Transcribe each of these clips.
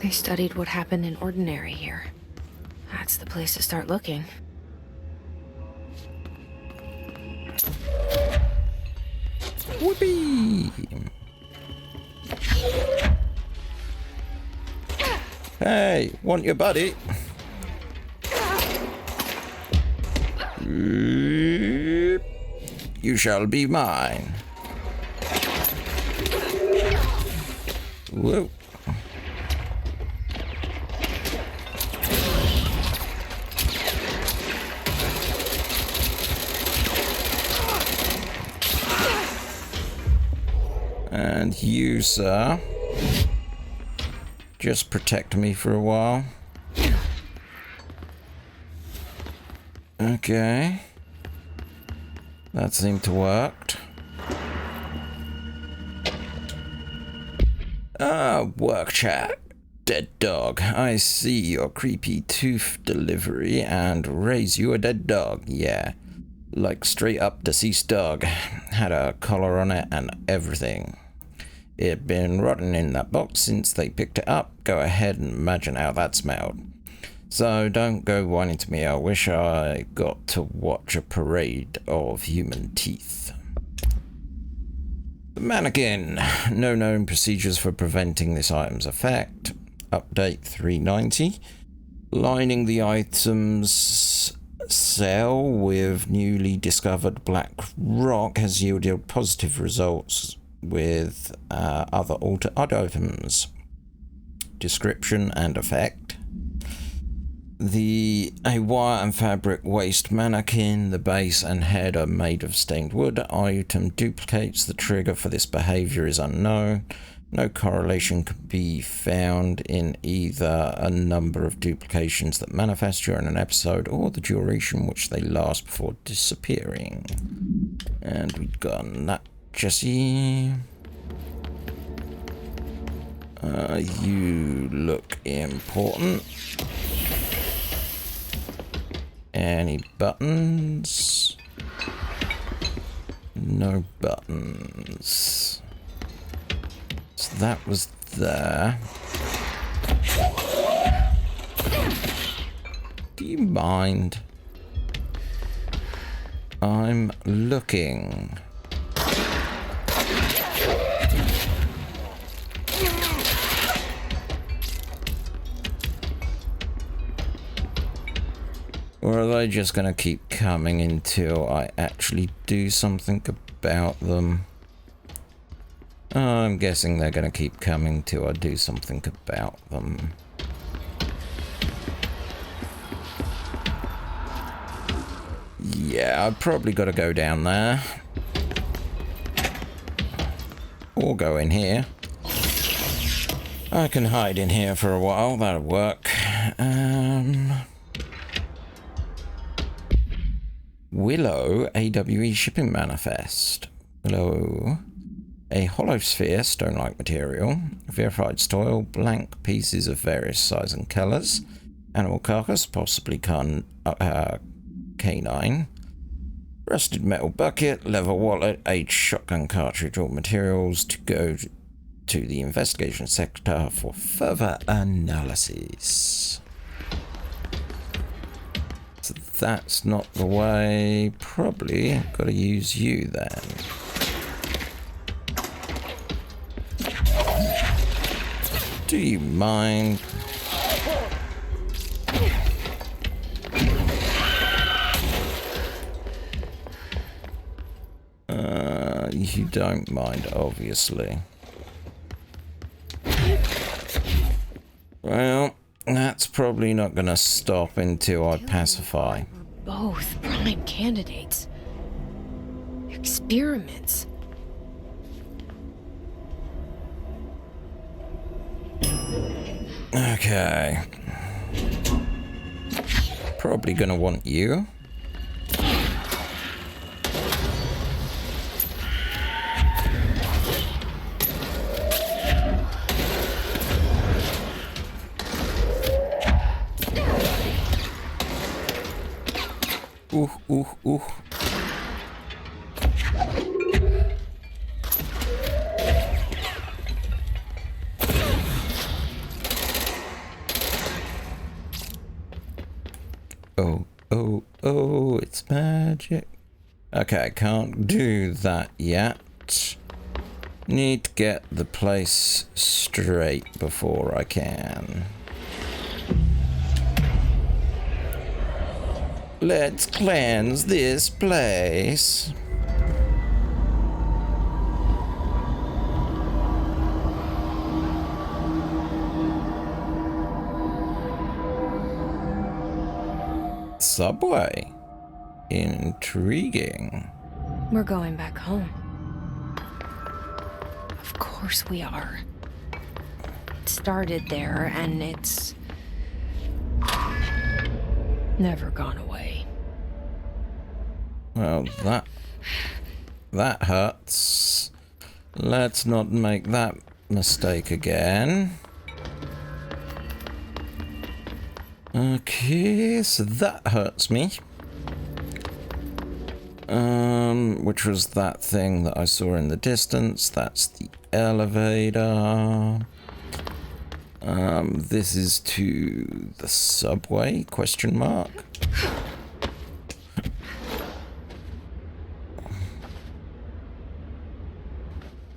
They studied what happened in Ordinary here. That's the place to start looking. Whoopee! Hey, want your buddy? You shall be mine. Whoa. And you, sir, just protect me for a while. Okay. That seemed to work. Work chat. Dead dog. I see your creepy tooth delivery and raise you a dead dog. Yeah. Like straight up deceased dog. Had a collar on it and everything. It'd been rotting in that box since they picked it up. Go ahead and imagine how that smelled. So don't go whining to me. I wish I got to watch a parade of human teeth. The mannequin. No known procedures for preventing this item's effect. Update 390. Lining the item's cell with newly discovered black rock has yielded positive results with other altered items. Description and effect. A wire and fabric waist mannequin. The base and head are made of stained wood. Item duplicates. The trigger for this behavior is unknown. No correlation can be found in either a number of duplications that manifest during an episode or the duration which they last before disappearing. And we've got that, Jesse. You look important. Any buttons? No buttons. So that was there. Do you mind? I'm looking. Or are they just going to keep coming until I actually do something about them? I'm guessing they're going to keep coming till I do something about them. Yeah, I've probably got to go down there. Or go in here. I can hide in here for a while, that'll work. Willow AWE shipping manifest. Willow. A hollow sphere, stone-like material. Verified soil, blank pieces of various sizes and colours. Animal carcass, possibly canine. Rusted metal bucket, leather wallet, aged shotgun cartridge. All materials to go to the investigation sector for further analysis. So that's not the way. Probably got to use you then. Do you mind? You don't mind, obviously. Well, that's probably not going to stop until I pacify. Both prime candidates. Experiments. Okay. Probably gonna want you. Ooh. Oh, oh, oh, it's magic. Okay, can't do that yet. Need to get the place straight before I can. Let's cleanse this place. Subway. Intriguing. We're going back home. Of course we are. It started there, and it's never gone away. Well, that hurts. Let's not make that mistake again. Okay, so that hurts me. Which was that thing that I saw in the distance. That's the elevator. This is to the subway, question mark.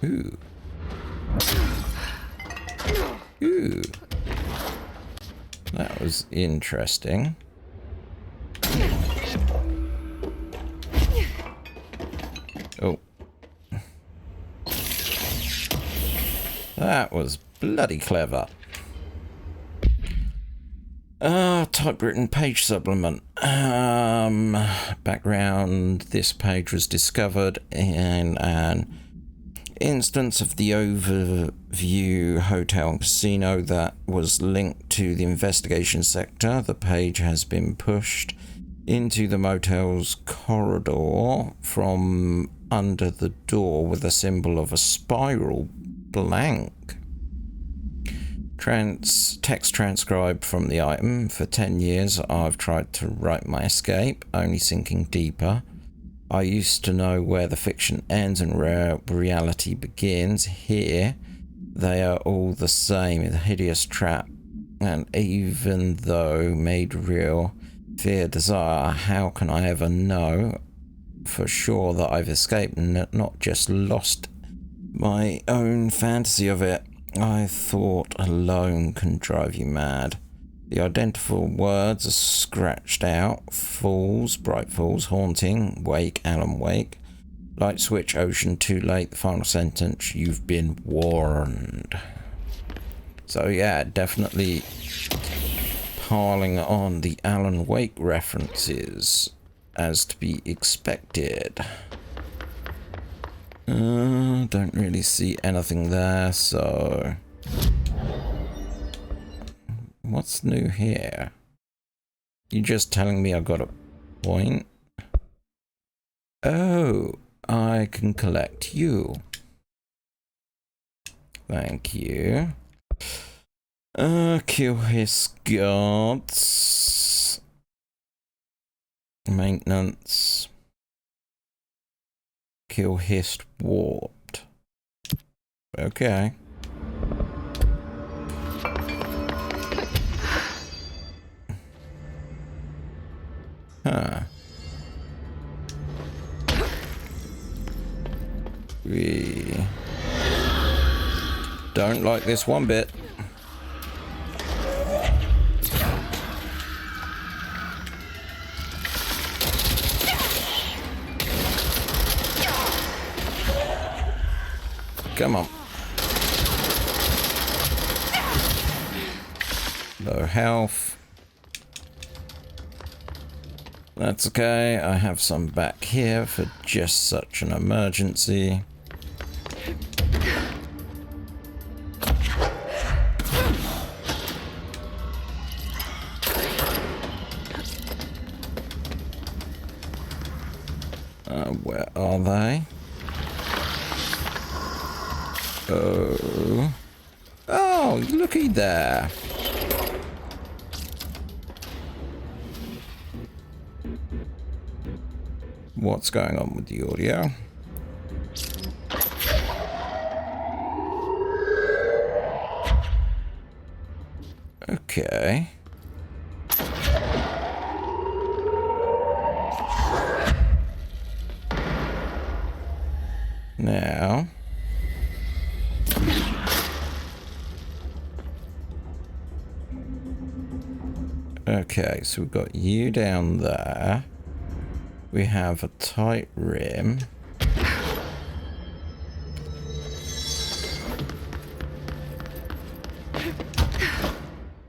Ooh. Ooh. That was interesting. Oh. That was bloody clever. Typewritten page supplement. Background. This page was discovered in an instance of the Overview Hotel and Casino that was linked to the investigation sector. The page has been pushed into the motel's corridor from under the door with a symbol of a spiral blank. Text transcribed from the item. For 10 years I've tried to write my escape, only sinking deeper. I used to know where the fiction ends and reality begins. Here, they are all the same, a hideous trap. And even though made real, fear, desire, how can I ever know for sure that I've escaped and not just lost my own fantasy of it? I thought alone can drive you mad. The identical words are scratched out. Fools, bright fools, haunting, wake, Alan Wake. Light switch, ocean, too late, the final sentence, you've been warned. So yeah, definitely piling on the Alan Wake references as to be expected. Don't really see anything there, so... What's new here? You just telling me I got a point? Oh, I can collect you. Thank you. Kill his guards. Maintenance. Kill his warped. Okay. Huh. We don't like this one bit. Come on. Low health. That's okay. I have some back here for just such an emergency. Where are they? Oh. Oh, looky there. What's going on with the audio? Okay. Okay, so we've got you down there. We have a tight rim.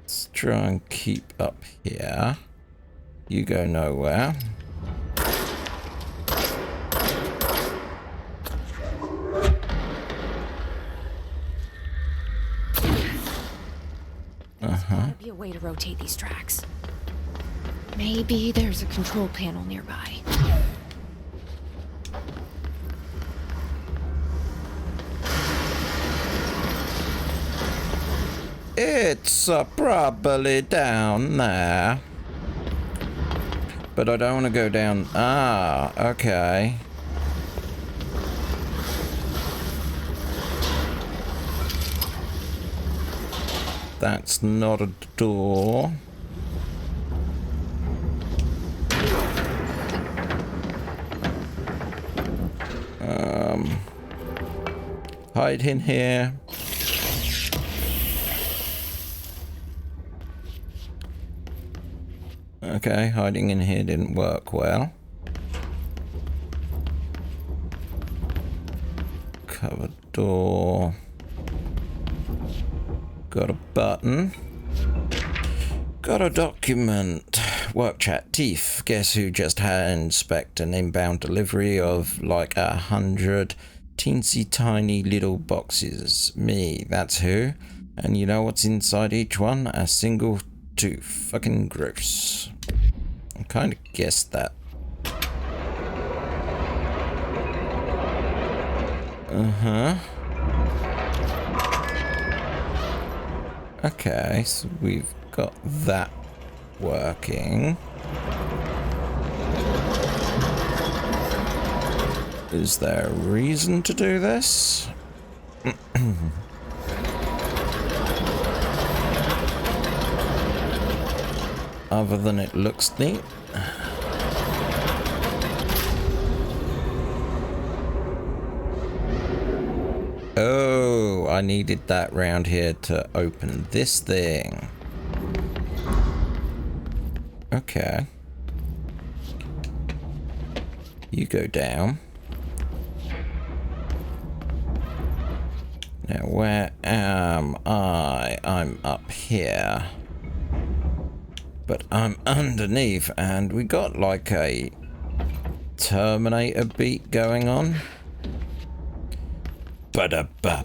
Let's try and keep up here. You go nowhere. There's gotta be a way to rotate these tracks. Maybe there's a control panel nearby. It's probably down there. But I don't want to go down. Ah, okay. That's not a door. Hide in here. Okay, hiding in here didn't work well. Covered door. Got a button. Got a document. Work chat teeth. Guess who just had to inspect an inbound delivery of like 100 teensy tiny little boxes. Me, that's who. And you know what's inside each one? A single tooth. Fucking gross. I kind of guessed that. Uh-huh. Okay, so we've got that working. Is there a reason to do this? Other than it looks neat. Oh, I needed that round here to open this thing. Okay. You go down. Now, where am I? I'm up here. But I'm underneath, and we got like a Terminator beat going on. Ba-da-ba.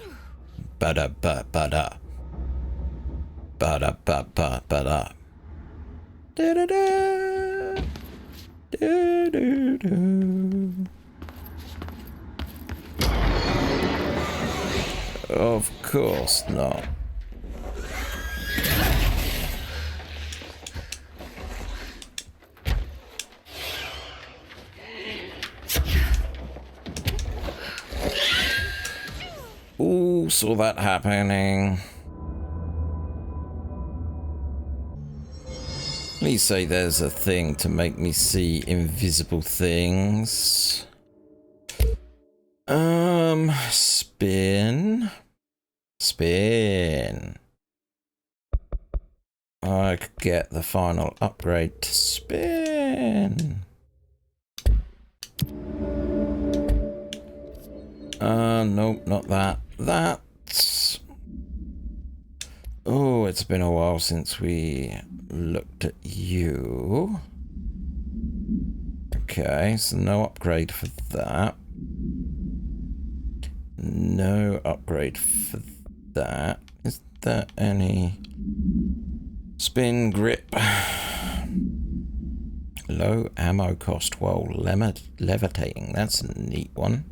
Ba-da-ba-ba-da. Ba-da-ba-ba-ba-da. Da-da-da. Da-da-da. Of course not. Ooh, saw that happening. Please say there's a thing to make me see invisible things. Spin. Spin. I could get the final upgrade to spin. Nope, not that. That's... Oh, it's been a while since we looked at you. Okay, so no upgrade for that. No upgrade for that. Is there any... Spin grip. Low ammo cost while levitating. That's a neat one.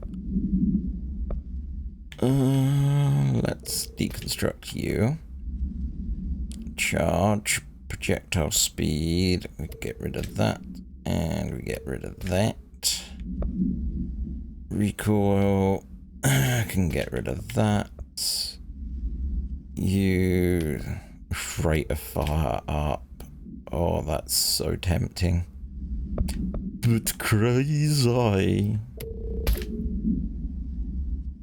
Let's deconstruct you. Charge. Projectile speed. We get rid of that. And we get rid of that. Recoil. I can get rid of that. You... Rate of fire up. Oh, that's so tempting. But crazy.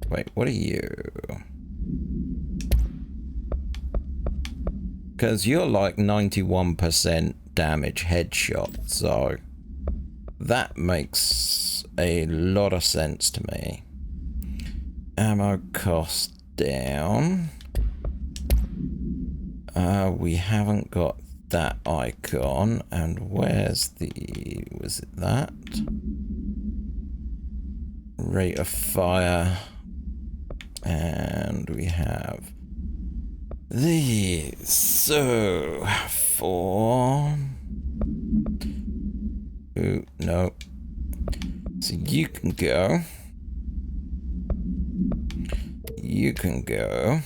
Wait, what are you? Because you're like 91% damage headshot, so that makes a lot of sense to me. Ammo cost down. We haven't got that icon, and where's the... was it that? Rate of fire. And we have these. So, for... ooh, no. So you can go. You can go.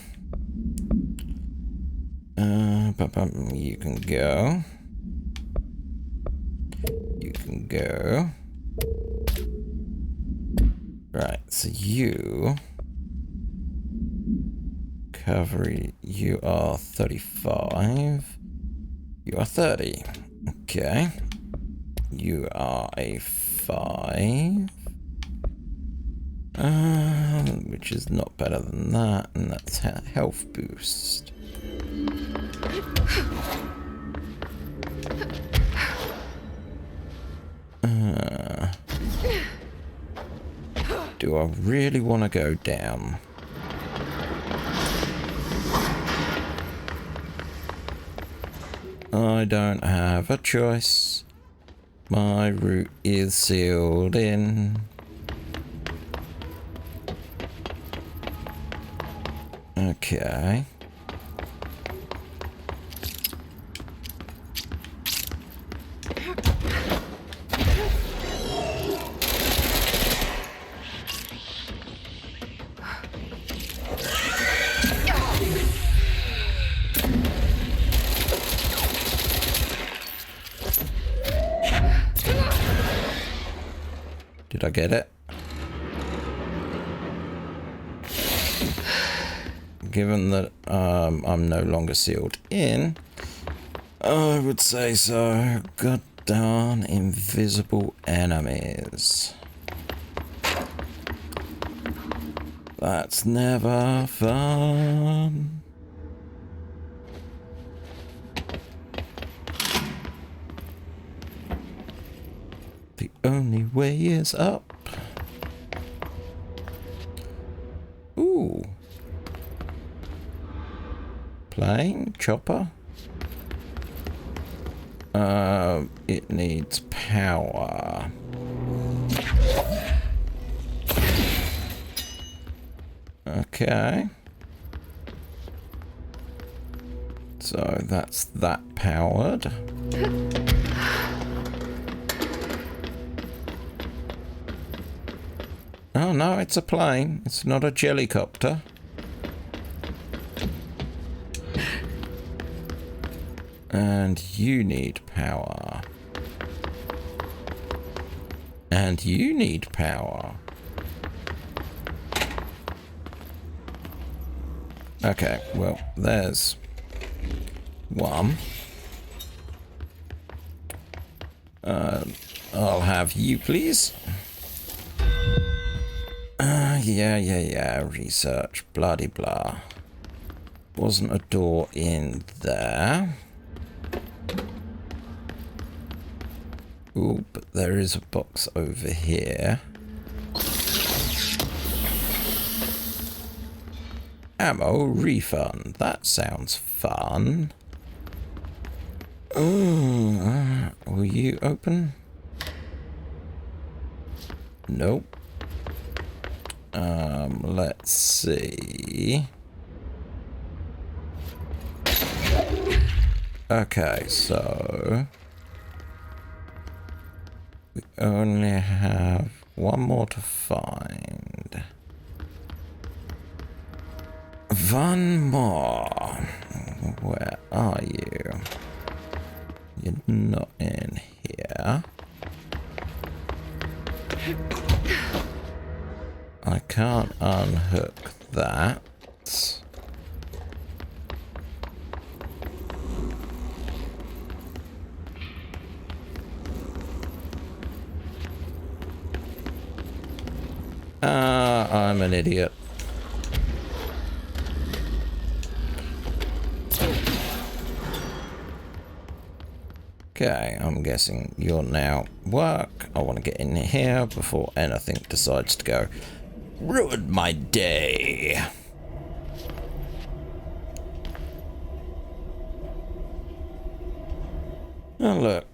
You can go. You can go. Right, so you... recovery, you are 35. You are 30. Okay. You are a 5. Which is not better than that, and that's health boost. Do I really want to go down? I don't have a choice. My route is sealed in. Okay. Did I get it? Given that I'm no longer sealed in, I would say so. God darn invisible enemies. That's never fun. The only way is up. Ooh. Plane? Chopper? It needs power. Okay. So that's that powered. Oh no, it's a plane. It's not a jellycopter. And you need power. And you need power. Okay, well, there's one. I'll have you, please. Yeah. Research, bloody blah. Wasn't a door in there. Ooh, but there is a box over here. Ammo refund. That sounds fun. Ooh, will you open? Nope. Let's see. Okay, so we only have one more to find. One more. Where are you? You're not in here. I can't unhook that. I'm an idiot. Okay, I'm guessing you're now work. I want to get in here before anything decides to go ruin my day. Oh, look.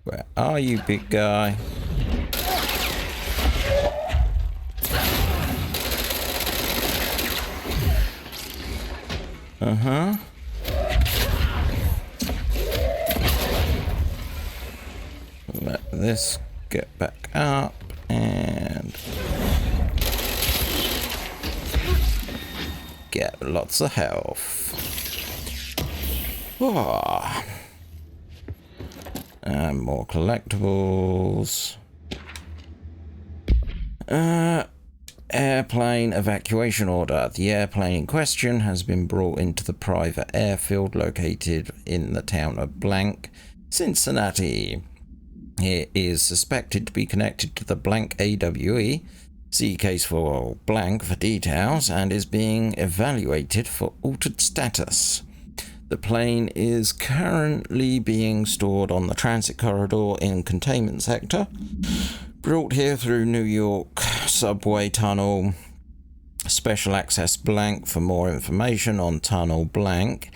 Where are you, big guy? Let this get back up and get lots of health. Oh. And more collectibles. Airplane evacuation order. The airplane in question has been brought into the private airfield located in the town of Blank, Cincinnati. It is suspected to be connected to the Blank AWE. See case for Blank for details, and is being evaluated for altered status. The plane is currently being stored on the transit corridor in containment sector. Brought here through New York subway tunnel. Special access Blank for more information on tunnel Blank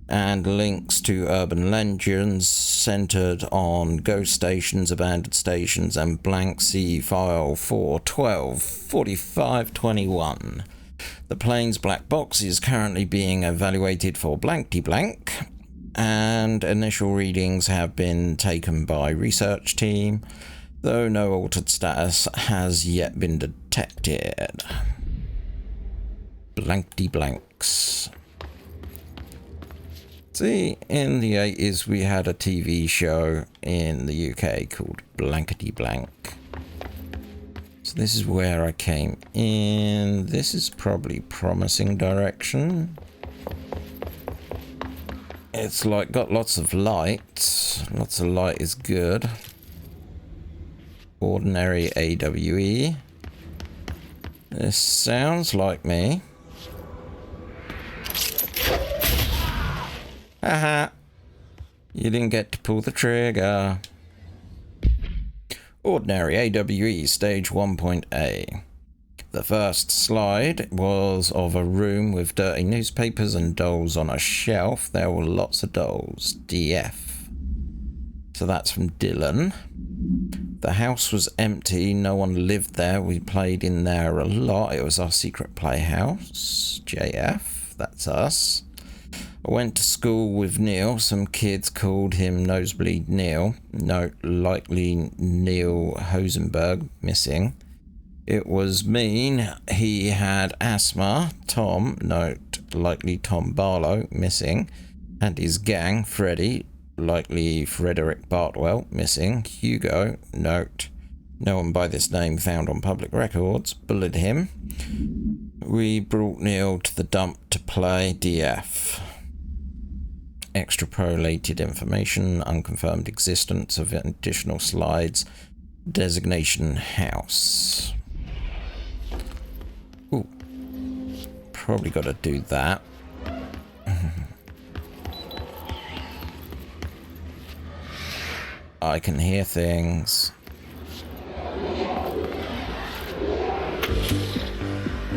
and links to urban legends centered on ghost stations, abandoned stations, and Blank C file 412 4521. The plane's black box is currently being evaluated for blankety blank, and initial readings have been taken by research team, though no altered status has yet been detected. Blankety blanks. See, in the 80s we had a TV show in the UK called Blankety Blank. So this is where I came in. This is probably promising direction. It's like got lots of light. Lots of light is good. Ordinary AWE. This sounds like me. Haha. You didn't get to pull the trigger. Ordinary AWE Stage 1.A. The first slide was of a room with dirty newspapers and dolls on a shelf. There were lots of dolls. DF. So that's from Dylan. The house was empty. No one lived there. We played in there a lot. It was our secret playhouse. JF. That's us. I went to school with Neil. Some kids called him Nosebleed Neil. Note, likely Neil Hosenberg, missing. It was mean. He had asthma. Tom, note, likely Tom Barlow, missing. And his gang, Freddie, likely Frederick Bartwell, missing. Hugo, note, no one by this name found on public records. Bullied him. We brought Neil to the dump to play DF. Extrapolated information, unconfirmed existence of additional slides, designation house. Ooh, probably got to do that. I can hear things.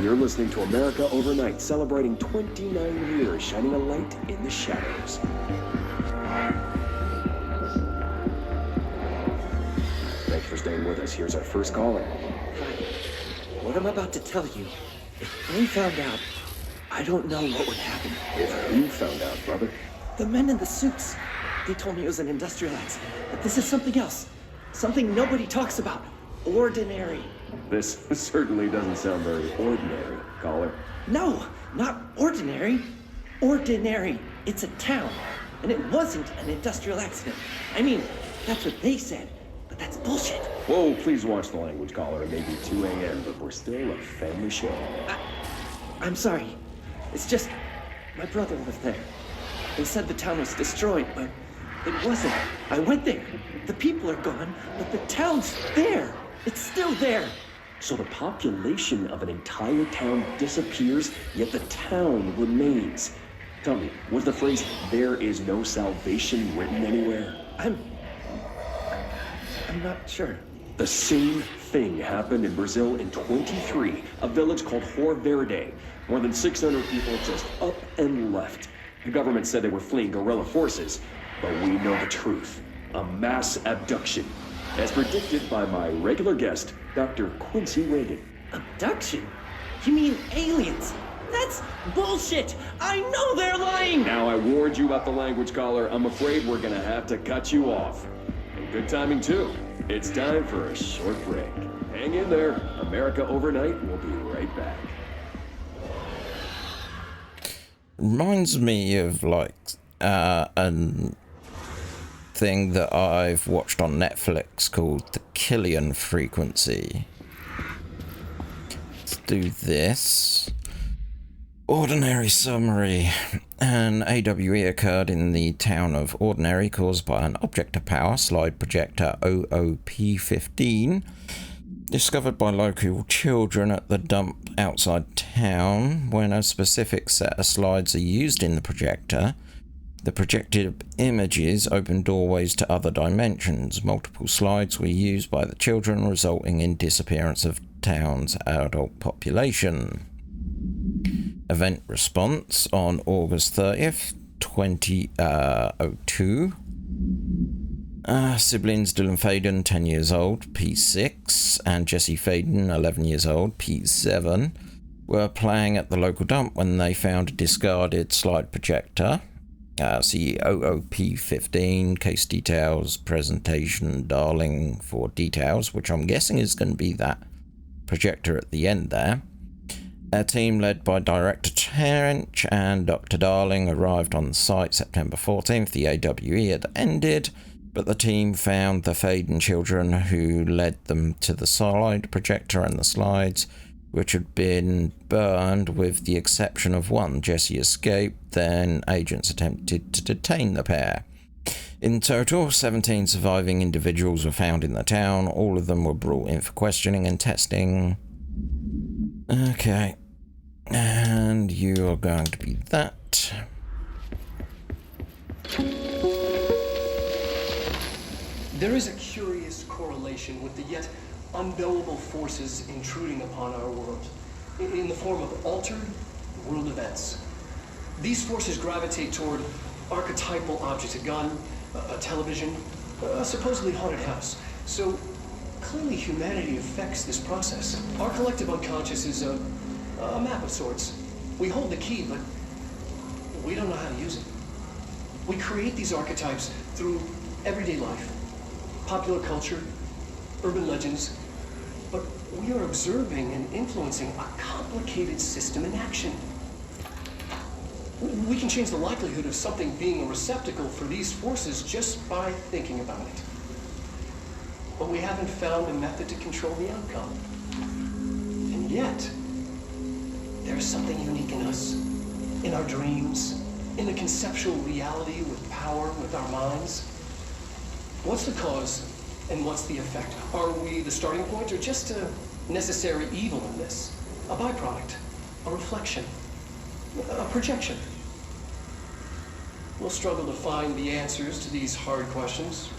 You're listening to America Overnight, celebrating 29 years, shining a light in the shadows. Thanks for staying with us. Here's our first caller. What I'm about to tell you, if they found out, I don't know what would happen. If you found out, brother. The men in the suits, they told me it was an industrial accident, but this is something else. Something nobody talks about. Ordinary. This certainly doesn't sound very ordinary, caller. No, not ordinary. Ordinary. It's a town. and it wasn't an industrial accident. I mean, that's what they said, but that's bullshit. Whoa, please watch the language caller. It may be 2 a.m., but we're still a family show. I'm sorry. It's just, my brother lived there. They said the town was destroyed, but it wasn't. I went there. The people are gone, but the town's there. It's still there. So the population of an entire town disappears, yet the town remains. Tell me, was the phrase, "there is no salvation," written anywhere? I'm not sure. The same thing happened in Brazil in 23, a village called Rio Verde. More than 600 people just up and left. The government said they were fleeing guerrilla forces, but we know the truth. A mass abduction, as predicted by my regular guest, Dr. Quincy Reagan. Abduction? You mean aliens? That's bullshit! I know they're lying! Now I warned you about the language caller. I'm afraid we're gonna have to cut you off. And good timing too. It's time for a short break. Hang in there. America Overnight will be right back. Reminds me of like a thing that I've watched on Netflix called The Killian Frequency. Let's do this. Ordinary summary. An AWE occurred in the town of Ordinary caused by an object of power, slide projector OOP-15, discovered by local children at the dump outside town. When a specific set of slides are used in the projector, the projected images open doorways to other dimensions. Multiple slides were used by the children, resulting in disappearance of town's adult population. Event response on August 30th, 2002. Siblings Dylan Faden, 10 years old, P6, and Jesse Faden, 11 years old, P7, were playing at the local dump when they found a discarded slide projector. See OOP-15, case details, presentation, darling for details, which I'm guessing is going to be that projector at the end there. A team led by Director Trench and Dr. Darling arrived on the site September 14th. The AWE had ended, but the team found the Faden children, who led them to the slide projector and the slides, which had been burned with the exception of one. Jesse escaped, then agents attempted to detain the pair. In total, 17 surviving individuals were found in the town. All of them were brought in for questioning and testing. Okay, and you are going to be that. There is a curious correlation with the yet unknowable forces intruding upon our world, in the form of altered world events. These forces gravitate toward archetypal objects, a gun, a television, a supposedly haunted house. So clearly humanity affects this process. Our collective unconscious is a map of sorts. We hold the key, but we don't know how to use it. We create these archetypes through everyday life, popular culture, urban legends, but we are observing and influencing a complicated system in action. We can change the likelihood of something being a receptacle for these forces just by thinking about it. But we haven't found a method to control the outcome. And yet, there's something unique in us, in our dreams, in the conceptual reality with power with our minds. What's the cause and what's the effect? Are we the starting point or just a necessary evil in this? A byproduct, a reflection, a projection? We'll struggle to find the answers to these hard questions.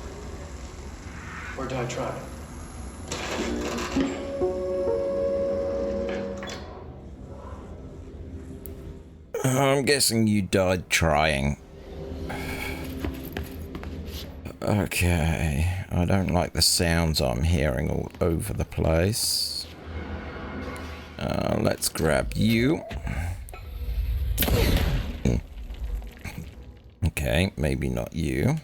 Or die trying. I'm guessing you died trying. Okay, I don't like the sounds I'm hearing all over the place. Let's grab you. Okay, maybe not you.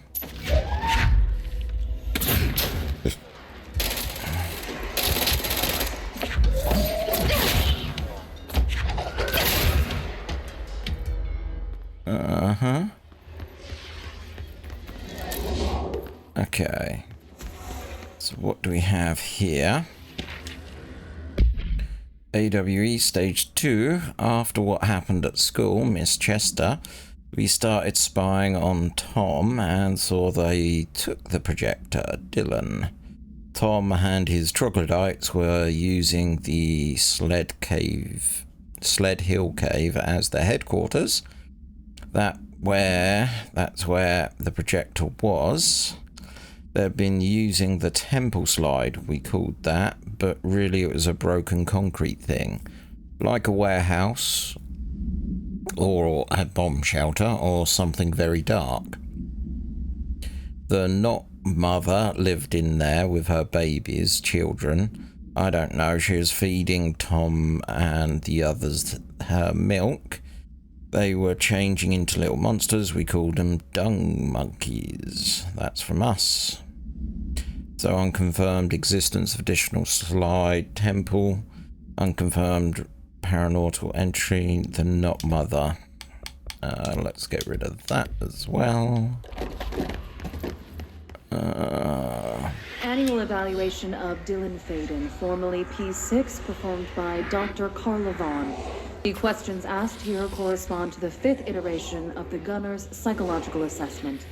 Okay. So what do we have here? AWE Stage 2. After what happened at school, Miss Chester, we started spying on Tom and saw they took the projector, Dylan. Tom and his troglodytes were using the Sled Hill Cave as their headquarters. That's where the projector was. They've been using the temple slide, we called that, but really it was a broken concrete thing. Like a warehouse, or a bomb shelter, or something very dark. The not mother lived in there with her babies, children. I don't know, she was feeding Tom and the others her milk. They were changing into little monsters. We called them dung monkeys. That's from us. So unconfirmed existence of additional slide temple. Unconfirmed paranormal entry. The not mother. Let's get rid of that as well. Annual evaluation of Dylan Faden, formerly P6, performed by Dr. Carla Vaughn. The questions asked here correspond to the 5th iteration of the Gunner's psychological assessment.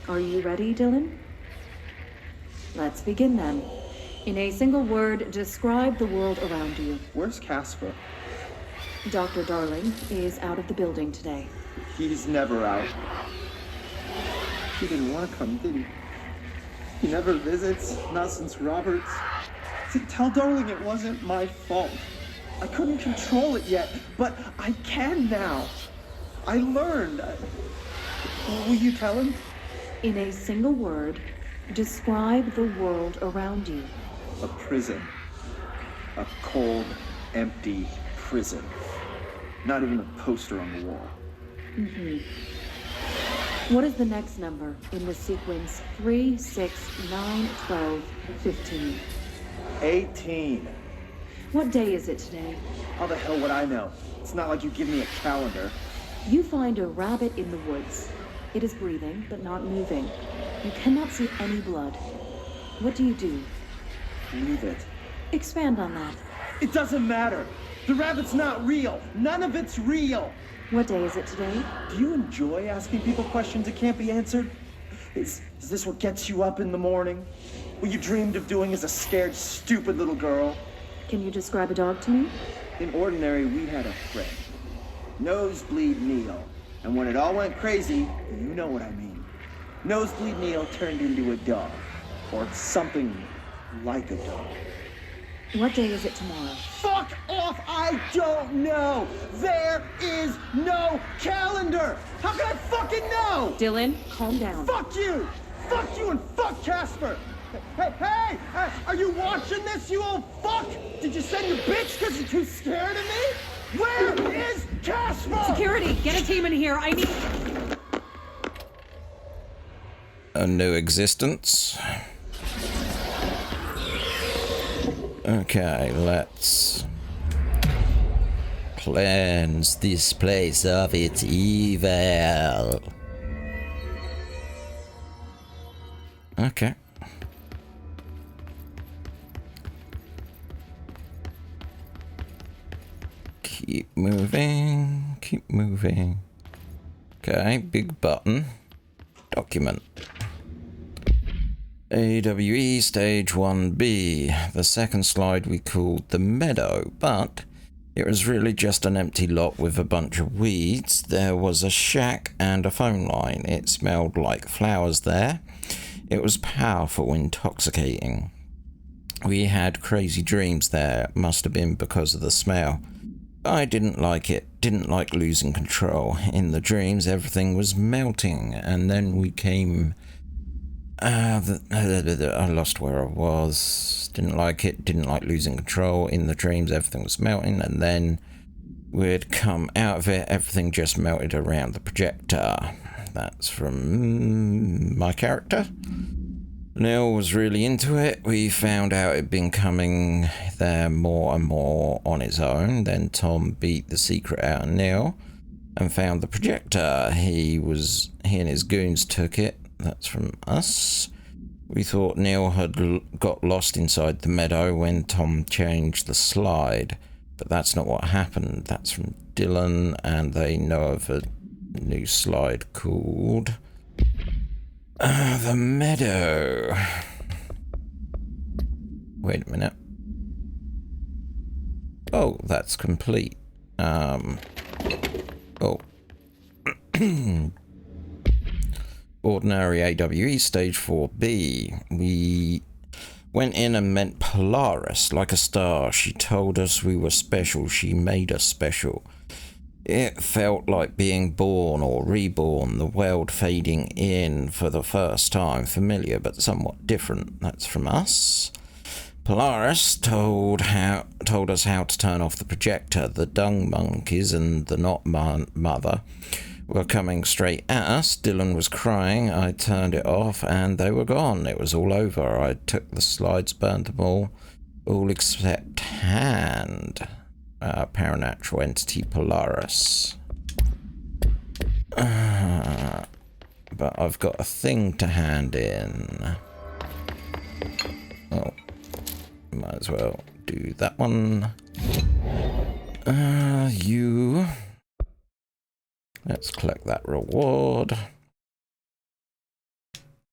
Are you ready, Dylan? Let's begin then. In a single word, describe the world around you. Where's Casper? Dr. Darling is out of the building today. He's never out. He didn't want to come, did he? He never visits, not since Roberts. See, tell Darling it wasn't my fault. I couldn't control it yet, but I can now. I learned. Will you tell him? In a single word, describe the world around you. A prison. A cold, empty prison. Not even a poster on the wall. What is the next number in the sequence 3, 6, 9, 12, 15? 18. What day is it today? How the hell would I know? It's not like you give me a calendar. You find a rabbit in the woods. It is breathing, but not moving. You cannot see any blood. What do you do? Leave it. Expand on that. It doesn't matter. The rabbit's not real. None of it's real. What day is it today? Do you enjoy asking people questions that can't be answered? Is this what gets you up in the morning? What you dreamed of doing as a scared, stupid little girl? Can you describe a dog to me? In ordinary, we had a friend. Nosebleed Neil. And when it all went crazy, you know what I mean. Nosebleed Neil turned into a dog. Or something like a dog. What day is it tomorrow? Fuck off! I don't know! There is no calendar! How can I fucking know? Dylan, calm down. Fuck you! Fuck you and fuck Casper! Hey! Are you watching this, you old fuck? Did you send your bitch because you're too scared of me? Where is Casper? Security, get a team in here. I need... A new existence. Okay, let's cleanse this place of its evil. Okay. Keep moving, keep moving. Okay, big button. Document. AWE Stage 1B. The second slide we called the meadow, but it was really just an empty lot with a bunch of weeds. There was a shack and a phone line. It smelled like flowers there. It was powerful, intoxicating. We had crazy dreams there. Must have been because of the smell. I didn't like it. Didn't like losing control. In the dreams, everything was melting, and then we came... I lost where I was. Didn't like it. Didn't like losing control. In the dreams, everything was melting, and then we'd come out of it. Everything just melted around the projector. That's from my character. Neil was really into it. We found out it'd been coming there more and more on its own. Then Tom beat the secret out of Neil and found the projector. He and his goons took it. That's from us. We thought Neil had got lost inside the meadow when Tom changed the slide, but that's not what happened. That's from Dylan, and they know of a new slide called the Meadow. Wait a minute. Oh, that's complete. Oh. Ordinary AWE stage 4B. We went in and met Polaris like a star. She told us we were special. She made us special. It felt like being born or reborn, the world fading in for the first time. Familiar but somewhat different. That's from us. Polaris told us how to turn off the projector. The dung monkeys and the not mother were coming straight at us. Dylan was crying. I turned it off and they were gone. It was all over. I took the slides, burned them all except hand. Paranatural entity Polaris. But I've got a thing to hand in. Oh, might as well do that one. You. Let's collect that reward.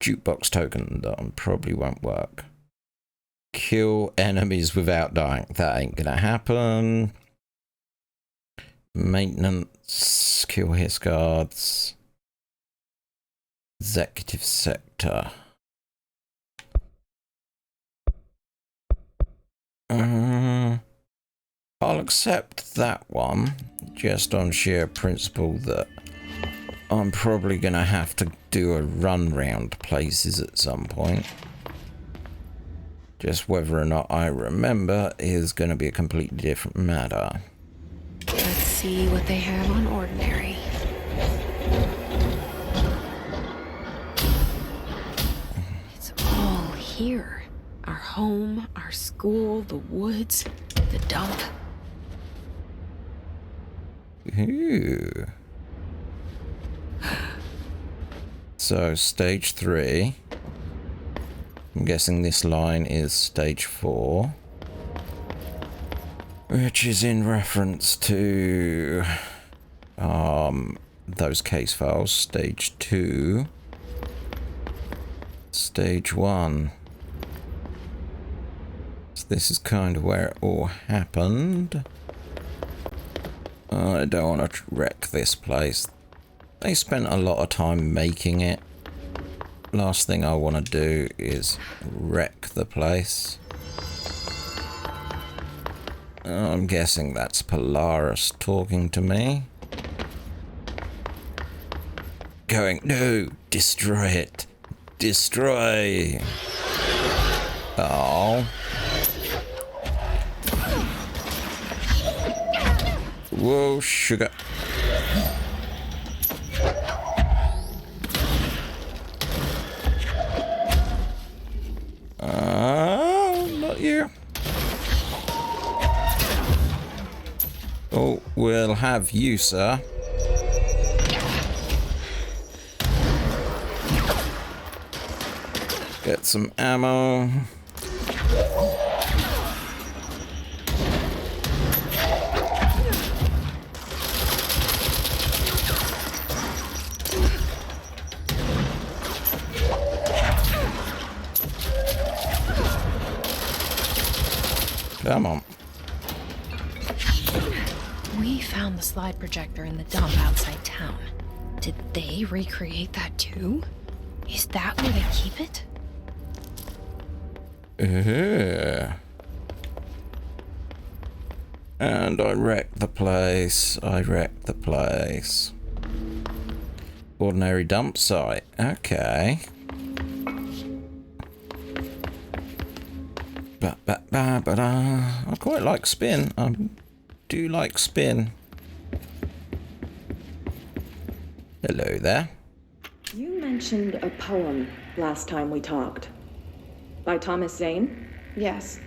Jukebox token. That probably won't work. Kill enemies without dying. That ain't gonna happen. Maintenance. Kill his guards. Executive sector. I'll accept that one, just on sheer principle that I'm probably gonna have to do a run round places at some point. Just whether or not I remember is gonna be a completely different matter. Let's see what they have on ordinary. It's all here. Our home, our school, the woods, the dump. Ooh. So, stage 3. I'm guessing this line is stage 4. Which is in reference to those case files. Stage 2. Stage 1. So this is kind of where it all happened. I don't want to wreck this place. They spent a lot of time making it. Last thing I want to do is wreck the place. I'm guessing that's Polaris talking to me. Going, no, destroy it. Destroy. Oh. Whoa, sugar. Not you. Oh, we'll have you, sir. Get some ammo. Come on. We found the slide projector in the dump outside town. Did they recreate that too? Is that where they keep it? And I wrecked the place. Ordinary dump site. Okay. I quite like spin. I do like spin. Hello there. You mentioned a poem last time we talked. By Thomas Zane? Yes.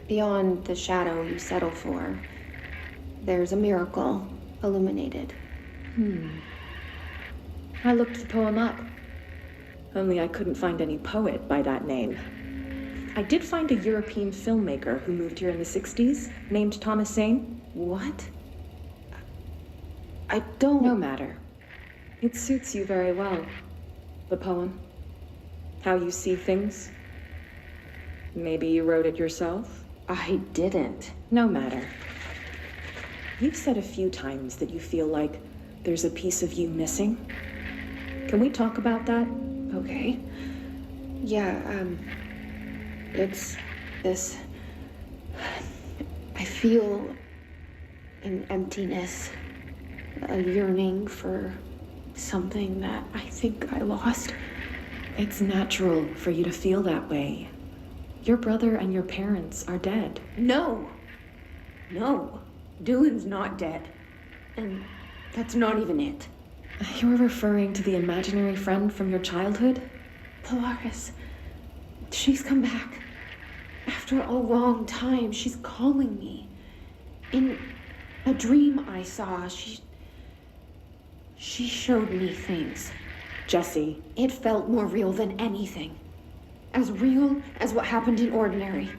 Beyond the shadow you settle for, there's a miracle illuminated. I looked the poem up. Only I couldn't find any poet by that name. I did find a European filmmaker who moved here in the 60s, named Thomas Zane. What? I don't... No matter. It suits you very well. The poem. How you see things. Maybe you wrote it yourself? I didn't. No matter. You've said a few times that you feel like there's a piece of you missing. Can we talk about that? Okay. Yeah, it's this... I feel an emptiness, a yearning for something that I think I lost. It's natural for you to feel that way. Your brother and your parents are dead. No. Dylan's not dead. And that's not even it. You're referring to the imaginary friend from your childhood? Polaris, she's come back. After a long time, she's calling me. In a dream I saw, she showed me things. Jesse. It felt more real than anything. As real as what happened in Ordinary.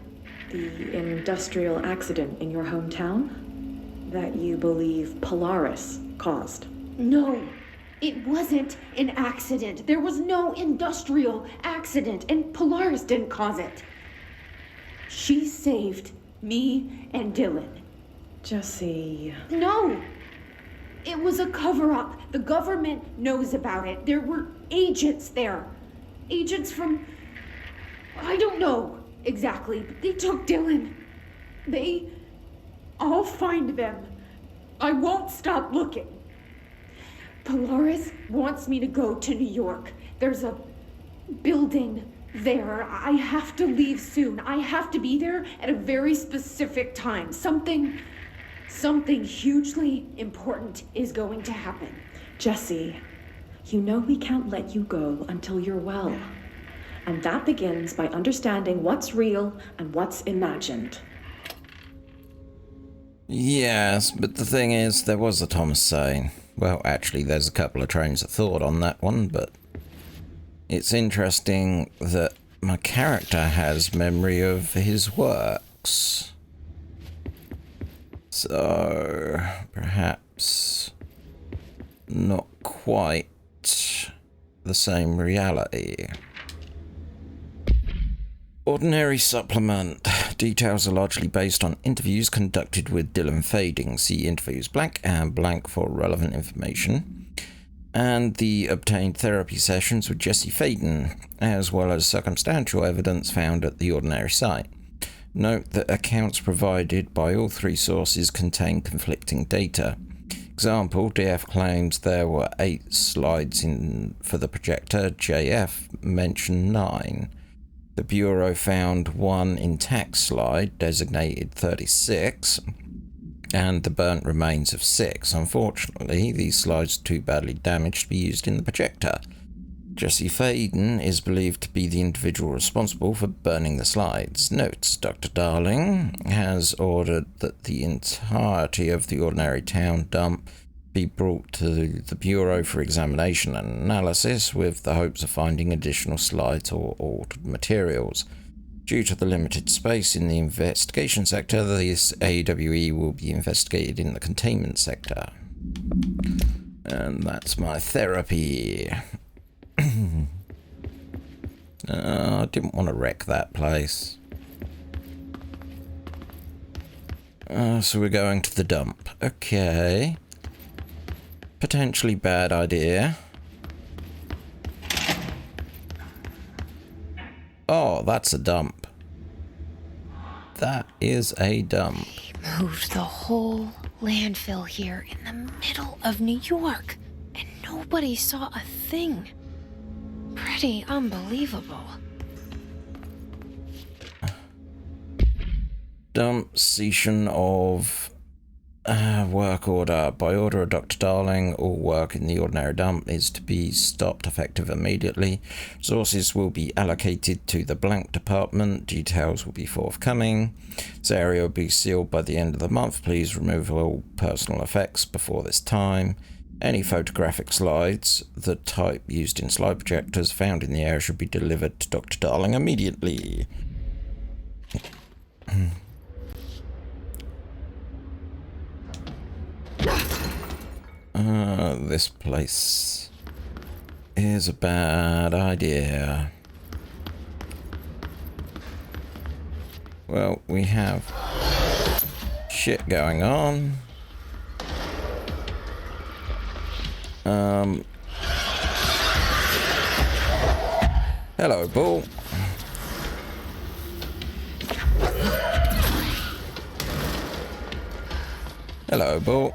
The industrial accident in your hometown? That you believe Polaris caused? No, it wasn't an accident. There was no industrial accident, and Polaris didn't cause it. She saved me and Dylan. Jesse... No! It was a cover-up. The government knows about it. There were agents there. Agents from... I don't know exactly, but they took Dylan. I'll find them. I won't stop looking. Polaris wants me to go to New York. There's a building there. I have to leave soon. I have to be there at a very specific time. Something hugely important is going to happen. Jesse, you know we can't let you go until you're well. And that begins by understanding what's real and what's imagined. Yes, but the thing is, there was a Thomas Zane. Well, actually, there's a couple of trains of thought on that one, but it's interesting that my character has memory of his works. So, perhaps not quite the same reality. Ordinary supplement. Details are largely based on interviews conducted with Dylan Faden. See interviews blank and blank for relevant information. And the obtained therapy sessions with Jesse Faden, as well as circumstantial evidence found at the Ordinary site. Note that accounts provided by all three sources contain conflicting data. Example, DF claims there were 8 slides for the projector. JF mentioned 9. The Bureau found 1 intact slide, designated 36, and the burnt remains of 6. Unfortunately, these slides are too badly damaged to be used in the projector. Jesse Faden is believed to be the individual responsible for burning the slides. Notes: Dr. Darling has ordered that the entirety of the Ordinary town dump be brought to the Bureau for examination and analysis, with the hopes of finding additional slides or altered materials. Due to the limited space in the investigation sector, this AWE will be investigated in the containment sector. And that's my therapy. I didn't want to wreck that place. So we're going to the dump. Okay. Potentially bad idea. Oh, that's a dump. That is a dump. They moved the whole landfill here in the middle of New York, and nobody saw a thing. Pretty unbelievable. Dump cessation of work order. By order of Dr. Darling, all work in the Ordinary dump is to be stopped effective immediately. Resources will be allocated to the blank department. Details will be forthcoming. This area will be sealed by the end of the month. Please remove all personal effects before this time. Any photographic slides, the type used in slide projectors found in the area, should be delivered to Dr. Darling immediately. This place is a bad idea. Well, we have shit going on. Hello, Bull. Hello, Bull.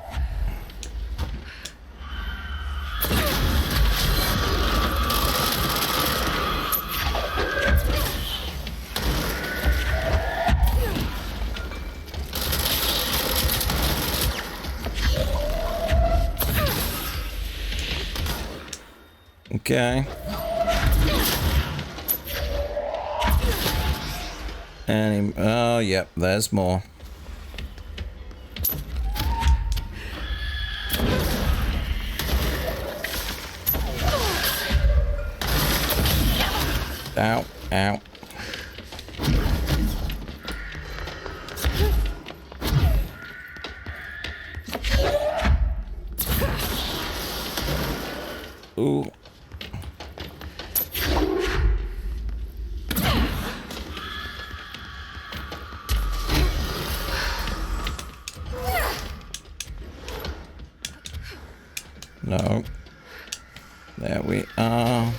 Okay. Oh, yep, there's more. Ow, ow. Ooh. No. There we are.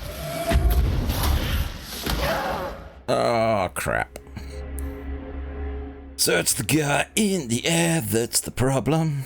Oh, crap. So it's the guy in the air that's the problem.